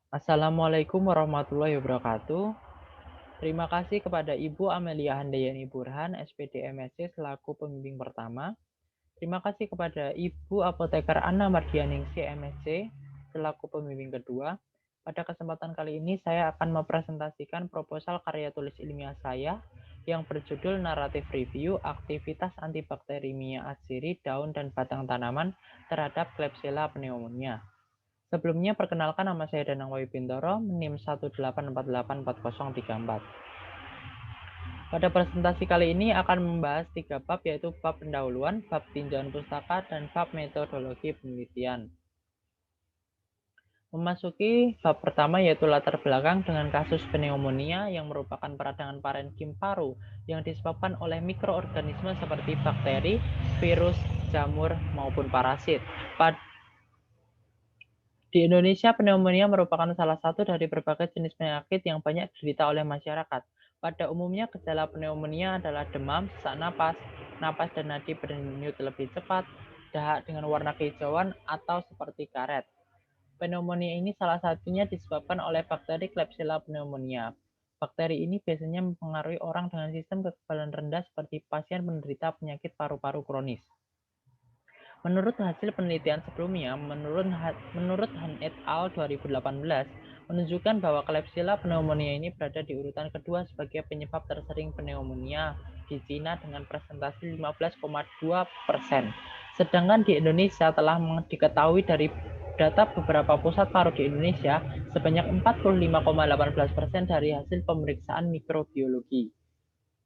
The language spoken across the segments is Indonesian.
Assalamualaikum warahmatullahi wabarakatuh. Terima kasih kepada Ibu Amelia Handayani Burhan, SPD MSc selaku pembimbing pertama. Terima kasih kepada Ibu Apoteker Anna Mardianingsi MSc selaku pembimbing kedua. Pada kesempatan kali ini saya akan mempresentasikan proposal karya tulis ilmiah saya yang berjudul Naratif Review Aktivitas Antibakterimia Atsiri Daun dan Batang Tanaman terhadap Klebsiella pneumonia. Sebelumnya, perkenalkan nama saya Danang Wayu Bintoro, NIM 184844034. Pada presentasi kali ini akan membahas 3 bab, yaitu bab pendahuluan, bab tinjauan pustaka, dan bab metodologi penelitian. Memasuki bab pertama yaitu latar belakang dengan kasus pneumonia yang merupakan peradangan parenkim paru yang disebabkan oleh mikroorganisme seperti bakteri, virus, jamur, maupun parasit. Di Indonesia, pneumonia merupakan salah satu dari berbagai jenis penyakit yang banyak diderita oleh masyarakat. Pada umumnya, gejala pneumonia adalah demam, sesak napas, napas dan nadi berdenyut lebih cepat, dahak dengan warna kehijauan, atau seperti karet. Pneumonia ini salah satunya disebabkan oleh bakteri Klebsiella pneumonia. Bakteri ini biasanya mempengaruhi orang dengan sistem kekebalan rendah seperti pasien penderita penyakit paru-paru kronis. Menurut hasil penelitian sebelumnya, menurut Han et al. 2018, menunjukkan bahwa Klebsiella pneumonia ini berada di urutan kedua sebagai penyebab tersering pneumonia di Cina dengan presentasi 15,2%. Sedangkan di Indonesia telah diketahui dari data beberapa pusat paru di Indonesia sebanyak 45,18% dari hasil pemeriksaan mikrobiologi.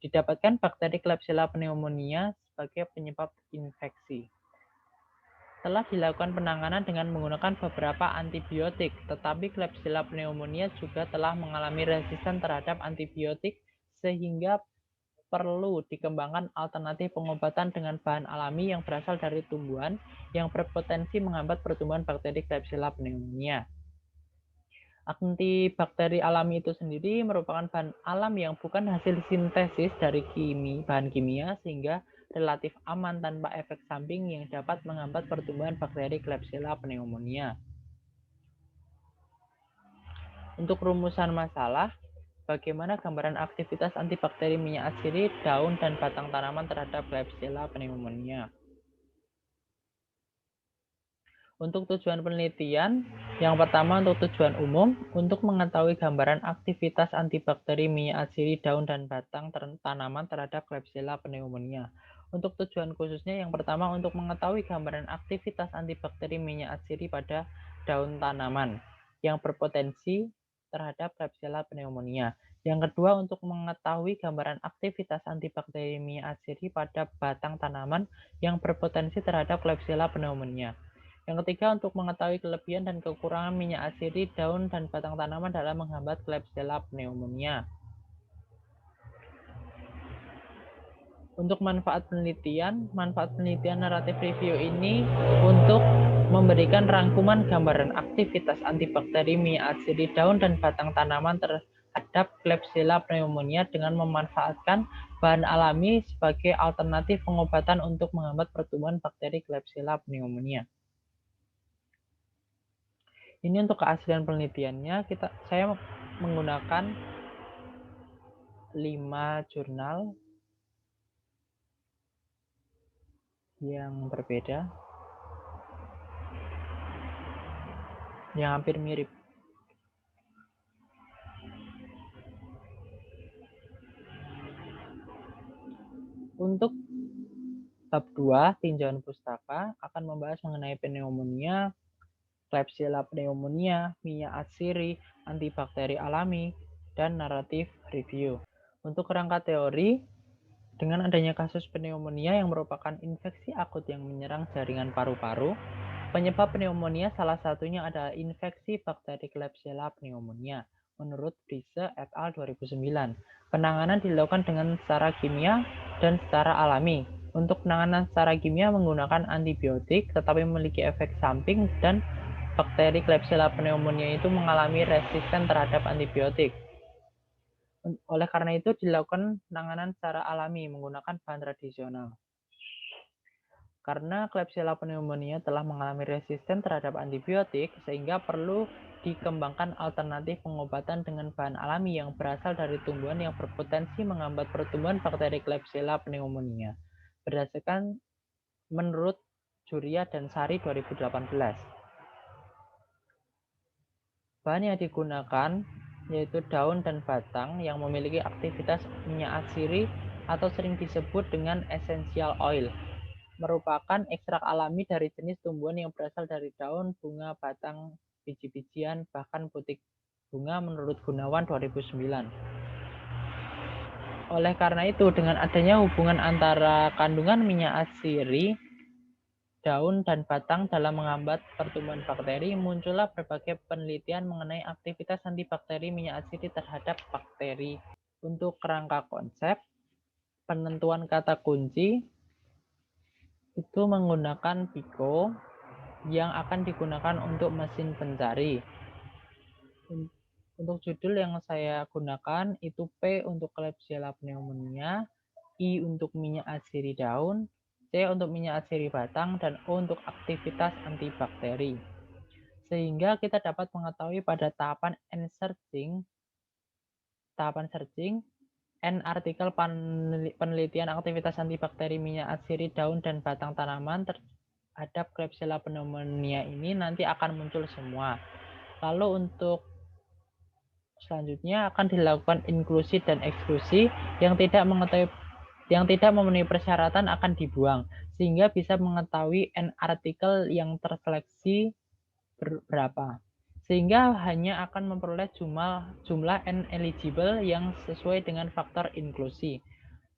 Didapatkan bakteri Klebsiella pneumonia sebagai penyebab infeksi. Telah dilakukan penanganan dengan menggunakan beberapa antibiotik, tetapi Klebsiella pneumonia juga telah mengalami resisten terhadap antibiotik sehingga perlu dikembangkan alternatif pengobatan dengan bahan alami yang berasal dari tumbuhan yang berpotensi menghambat pertumbuhan bakteri Klebsiella pneumonia. Antibakteri alami itu sendiri merupakan bahan alam yang bukan hasil sintesis dari bahan kimia sehingga relatif aman tanpa efek samping yang dapat menghambat pertumbuhan bakteri Klebsiella pneumonia. Untuk rumusan masalah, bagaimana gambaran aktivitas antibakteri minyak atsiri, daun, dan batang tanaman terhadap Klebsiella pneumonia. Untuk tujuan penelitian, yang pertama untuk tujuan umum, untuk mengetahui gambaran aktivitas antibakteri minyak atsiri daun dan batang tanaman terhadap Klebsiella pneumonia. Untuk tujuan khususnya, yang pertama untuk mengetahui gambaran aktivitas antibakteri minyak atsiri pada daun tanaman yang berpotensi terhadap Klebsiella pneumonia. Yang kedua, untuk mengetahui gambaran aktivitas antibakteri minyak atsiri pada batang tanaman yang berpotensi terhadap Klebsiella pneumonia. Yang ketiga, untuk mengetahui kelebihan dan kekurangan minyak atsiri daun dan batang tanaman dalam menghambat Klebsiella pneumonia. Untuk manfaat penelitian naratif review ini untuk memberikan rangkuman gambaran aktivitas antibakteri minyak atsiri daun dan batang tanaman terhadap Klebsiella pneumonia dengan memanfaatkan bahan alami sebagai alternatif pengobatan untuk menghambat pertumbuhan bakteri Klebsiella pneumonia. Ini untuk keaslian penelitiannya, saya menggunakan 5 jurnal yang berbeda, yang hampir mirip. Untuk bab 2, tinjauan pustaka, akan membahas mengenai pneumonia, Klebsiella pneumonia, minyak atsiri, antibakteri alami, dan naratif review. Untuk kerangka teori, dengan adanya kasus pneumonia yang merupakan infeksi akut yang menyerang jaringan paru-paru, penyebab pneumonia salah satunya adalah infeksi bakteri Klebsiella pneumonia. Menurut Brise et al. 2009, penanganan dilakukan dengan secara kimia dan secara alami. Untuk penanganan secara kimia menggunakan antibiotik, tetapi memiliki efek samping dan bakteri Klebsiella pneumonia itu mengalami resisten terhadap antibiotik. Oleh karena itu dilakukan penanganan secara alami menggunakan bahan tradisional. Karena Klebsiella pneumonia telah mengalami resisten terhadap antibiotik, sehingga perlu dikembangkan alternatif pengobatan dengan bahan alami yang berasal dari tumbuhan yang berpotensi menghambat pertumbuhan bakteri Klebsiella pneumonia. Berdasarkan menurut Juria dan Sari 2018. Bahan yang digunakan yaitu daun dan batang yang memiliki aktivitas minyak atsiri atau sering disebut dengan essential oil. Merupakan ekstrak alami dari jenis tumbuhan yang berasal dari daun, bunga, batang, biji-bijian, bahkan butir bunga menurut Gunawan 2009. Oleh karena itu, dengan adanya hubungan antara kandungan minyak atsiri, daun, dan batang dalam menghambat pertumbuhan bakteri, muncullah berbagai penelitian mengenai aktivitas antibakteri minyak atsiri terhadap bakteri. Untuk kerangka konsep, penentuan kata kunci itu menggunakan Pico yang akan digunakan untuk mesin pencari. Untuk judul yang saya gunakan itu P untuk Klebsiella pneumonia, I untuk minyak atsiri daun, C untuk minyak atsiri batang, dan O untuk aktivitas antibakteri. Sehingga kita dapat mengetahui pada tahapan searching, N artikel penelitian aktivitas antibakteri minyak atsiri daun dan batang tanaman terhadap Klebsiella pneumonia ini nanti akan muncul semua. Lalu untuk selanjutnya akan dilakukan inklusi dan eksklusi yang tidak memenuhi persyaratan akan dibuang sehingga bisa mengetahui N artikel yang terseleksi berapa. Sehingga hanya akan memperoleh jumlah N eligible yang sesuai dengan faktor inklusi.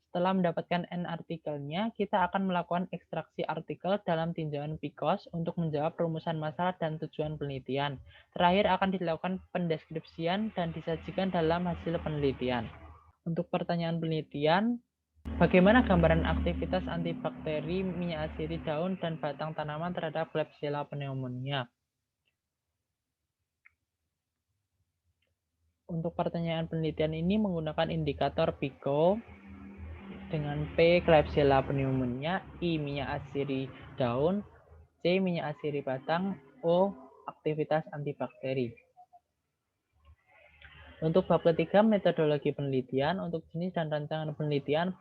Setelah mendapatkan N artikelnya, kita akan melakukan ekstraksi artikel dalam tinjauan PICOS untuk menjawab rumusan masalah dan tujuan penelitian. Terakhir akan dilakukan pendeskripsian dan disajikan dalam hasil penelitian. Untuk pertanyaan penelitian, bagaimana gambaran aktivitas antibakteri minyak atsiri daun dan batang tanaman terhadap Klebsiella pneumonia? Untuk pertanyaan penelitian ini menggunakan indikator Pico dengan P Klebsiella pneumonia, I minyak atsiri daun, C minyak atsiri batang, O aktivitas antibakteri. Untuk bab ketiga metodologi penelitian, untuk jenis dan rancangan penelitian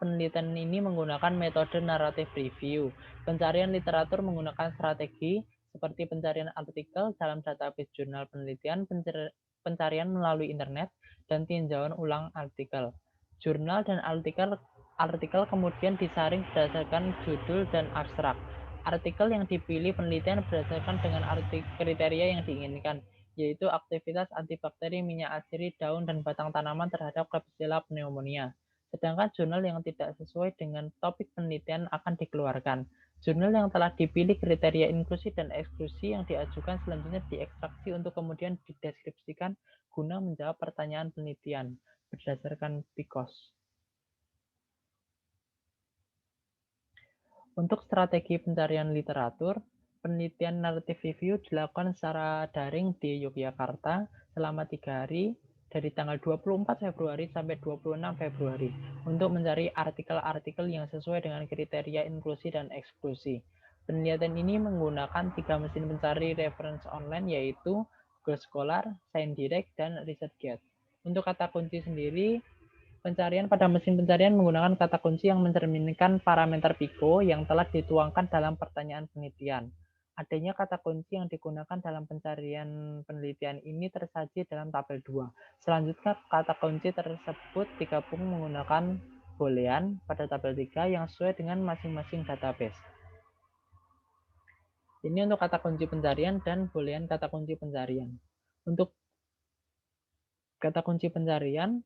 ini menggunakan metode narrative review. Pencarian literatur menggunakan strategi seperti pencarian artikel dalam database jurnal penelitian, pencarian melalui internet, dan tinjauan ulang artikel. Jurnal dan artikel kemudian disaring berdasarkan judul dan abstrak. Artikel yang dipilih penelitian berdasarkan dengan kriteria yang diinginkan, yaitu aktivitas antibakteri minyak atsiri daun dan batang tanaman terhadap Klebsiella pneumonia. Sedangkan jurnal yang tidak sesuai dengan topik penelitian akan dikeluarkan. Jurnal yang telah dipilih kriteria inklusi dan eksklusi yang diajukan selanjutnya diekstraksi untuk kemudian dideskripsikan guna menjawab pertanyaan penelitian berdasarkan PICOS. Untuk strategi pencarian literatur, penelitian narrative review dilakukan secara daring di Yogyakarta selama 3 hari dari tanggal 24 Februari sampai 26 Februari untuk mencari artikel-artikel yang sesuai dengan kriteria inklusi dan eksklusi. Penelitian ini menggunakan 3 mesin pencari reference online yaitu Google Scholar, ScienceDirect, dan ResearchGate. Untuk kata kunci sendiri, pencarian pada mesin pencarian menggunakan kata kunci yang mencerminkan parameter Pico yang telah dituangkan dalam pertanyaan penelitian. Adanya kata kunci yang digunakan dalam pencarian penelitian ini tersaji dalam tabel 2. Selanjutnya, kata kunci tersebut digabung menggunakan boolean pada tabel 3 yang sesuai dengan masing-masing database. Ini untuk kata kunci pencarian dan boolean kata kunci pencarian. Untuk kata kunci pencarian,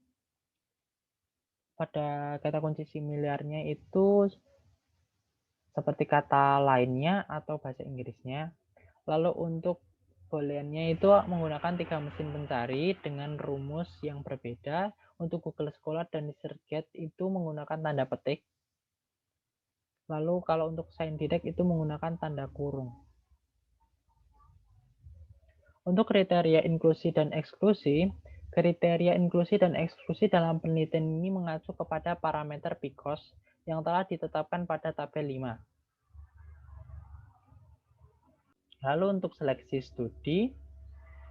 pada kata kunci similarnya itu seperti kata lainnya atau bahasa Inggrisnya. Lalu untuk booleannya itu menggunakan 3 mesin pencari dengan rumus yang berbeda. Untuk Google Scholar dan ResearchGate itu menggunakan tanda petik. Lalu kalau untuk ScienceDirect itu menggunakan tanda kurung. Untuk kriteria inklusi dan eksklusi, kriteria inklusi dan eksklusi dalam penelitian ini mengacu kepada parameter PICOS yang telah ditetapkan pada tabel 5. Lalu untuk seleksi studi,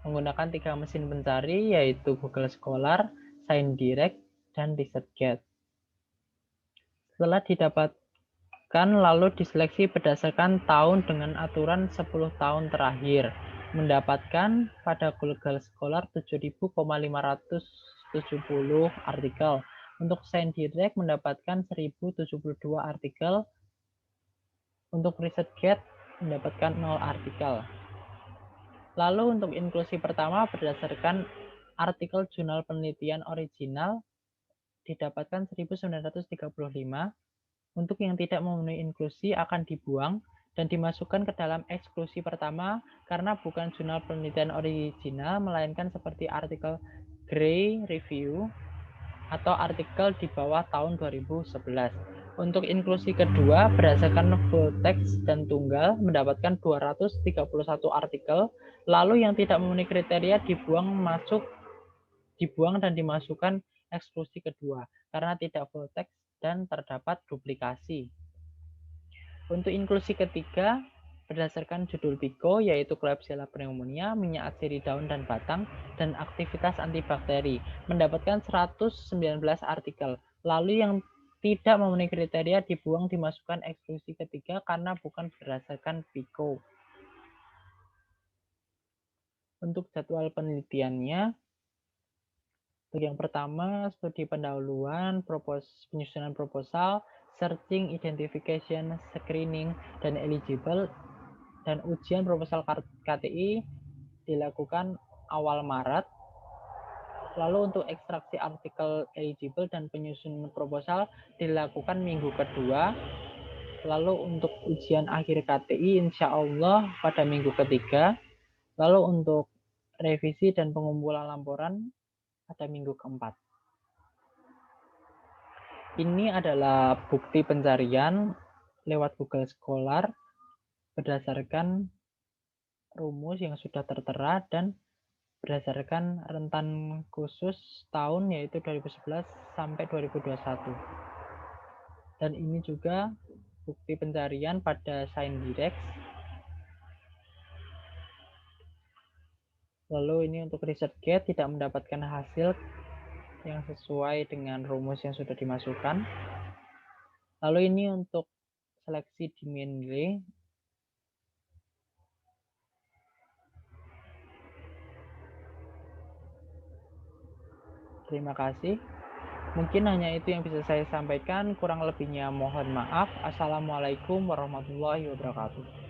menggunakan 3 mesin pencari yaitu Google Scholar, ScienceDirect, dan ResearchGate. Setelah didapatkan lalu diseleksi berdasarkan tahun dengan aturan 10 tahun terakhir. Mendapatkan pada Google Scholar 7.570 artikel. Untuk ScienceDirect mendapatkan 1.072 artikel. Untuk ResearchGate mendapatkan 0 artikel. Lalu untuk inklusi pertama berdasarkan artikel jurnal penelitian original didapatkan 1935. Untuk yang tidak memenuhi inklusi akan dibuang dan dimasukkan ke dalam eksklusi pertama karena bukan jurnal penelitian original melainkan seperti artikel Gray Review atau artikel di bawah tahun 2011. Untuk inklusi kedua, berdasarkan full text dan tunggal, mendapatkan 231 artikel, lalu yang tidak memenuhi kriteria dibuang dan dimasukkan eksklusi kedua, karena tidak full text dan terdapat duplikasi. Untuk inklusi ketiga, berdasarkan judul PICO, yaitu Klebsiella pneumonia, minyak atsiri daun dan batang, dan aktivitas antibakteri, mendapatkan 119 artikel. Lalu yang tidak memenuhi kriteria dibuang dimasukkan eksklusi ketiga karena bukan berdasarkan PICO. Untuk jadwal penelitiannya, untuk yang pertama, studi pendahuluan, penyusunan proposal, searching, identification, screening, dan eligible, dan ujian proposal KTI dilakukan awal Maret. Lalu untuk ekstraksi artikel eligible dan penyusunan proposal dilakukan minggu kedua. Lalu untuk ujian akhir KTI insya Allah pada minggu ketiga. Lalu untuk revisi dan pengumpulan laporan pada minggu keempat. Ini adalah bukti pencarian lewat Google Scholar berdasarkan rumus yang sudah tertera dan berdasarkan rentan khusus tahun yaitu 2011 sampai 2021. Dan ini juga bukti pencarian pada ScienceDirect. Lalu ini untuk ResearchGate tidak mendapatkan hasil yang sesuai dengan rumus yang sudah dimasukkan. Lalu ini untuk seleksi di Mendeley. Terima kasih. Mungkin hanya itu yang bisa saya sampaikan. Kurang lebihnya mohon maaf. Assalamualaikum warahmatullahi wabarakatuh.